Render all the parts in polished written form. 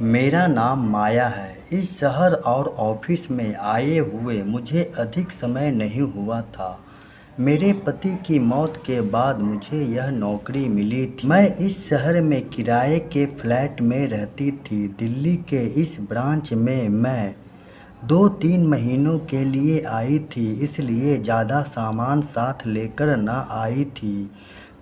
मेरा नाम माया है। इस शहर और ऑफिस में आए हुए मुझे अधिक समय नहीं हुआ था। मेरे पति की मौत के बाद मुझे यह नौकरी मिली थी। मैं इस शहर में किराए के फ्लैट में रहती थी। दिल्ली के इस ब्रांच में मैं 2-3 महीनों के लिए आई थी, इसलिए ज़्यादा सामान साथ लेकर न आई थी।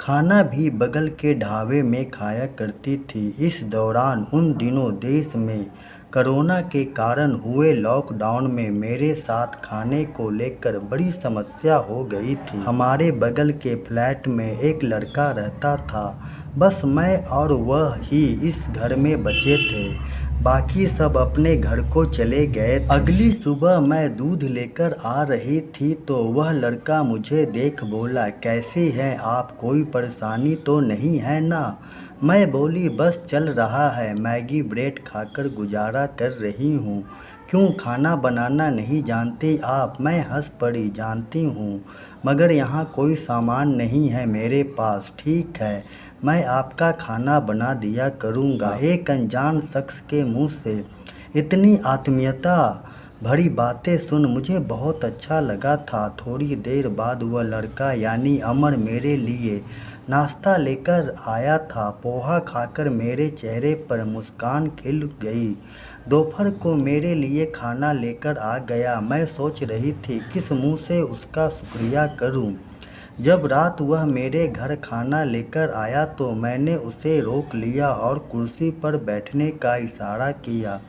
खाना भी बगल के ढाबे में खाया करती थी। इस दौरान उन दिनों देश में कोरोना के कारण हुए लॉकडाउन में मेरे साथ खाने को लेकर बड़ी समस्या हो गई थी। हमारे बगल के फ्लैट में एक लड़का रहता था। बस मैं और वह ही इस घर में बचे थे। बाकी सब अपने घर को चले गए। अगली सुबह मैं दूध लेकर आ रही थी तो वह लड़का मुझे देख बोला, कैसी हैं आप, कोई परेशानी तो नहीं है ना? मैं बोली, बस चल रहा है, मैगी ब्रेड खाकर गुजारा कर रही हूँ। क्यों, खाना बनाना नहीं जानती आप? मैं हंस पड़ी, जानती हूँ, मगर यहाँ कोई सामान नहीं है मेरे पास। ठीक है, मैं आपका खाना बना दिया करूँगा। एक अनजान शख्स के मुंह से इतनी आत्मीयता भरी बातें सुन मुझे बहुत अच्छा लगा था। थोड़ी देर बाद वह लड़का यानी अमर मेरे लिए नाश्ता लेकर आया था। पोहा खाकर मेरे चेहरे पर मुस्कान खिल गई। दोपहर को मेरे लिए खाना लेकर आ गया। मैं सोच रही थी किस मुंह से उसका शुक्रिया करूं। जब रात वह मेरे घर खाना लेकर आया तो मैंने उसे रोक लिया और कुर्सी पर बैठने का इशारा किया।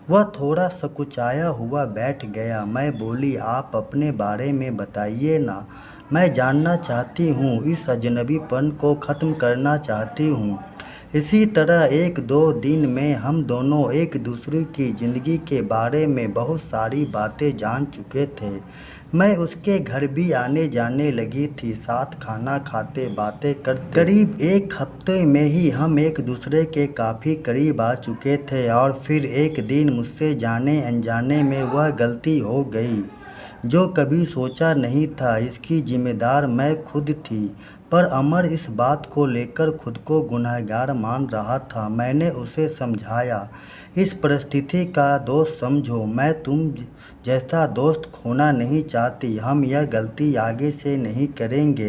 वह थोड़ा सकुचाया हुआ बैठ गया। मैं बोली, आप अपने बारे में बताइए ना, मैं जानना चाहती हूँ, इस अजनबीपन को ख़त्म करना चाहती हूँ। इसी तरह 1-2 दिन में हम दोनों एक दूसरे की ज़िंदगी के बारे में बहुत सारी बातें जान चुके थे। मैं उसके घर भी आने जाने लगी थी, साथ खाना खाते बातें करते। करीब एक हफ्ते में ही हम एक दूसरे के काफ़ी करीब आ चुके थे और फिर एक दिन मुझसे जाने अनजाने में वह गलती हो गई जो कभी सोचा नहीं था। इसकी जिम्मेदार मैं खुद थी, पर अमर इस बात को लेकर खुद को गुनहगार मान रहा था। मैंने उसे समझाया, इस परिस्थिति का दोष समझो, मैं तुम जैसा दोस्त खोना नहीं चाहती। हम यह गलती आगे से नहीं करेंगे।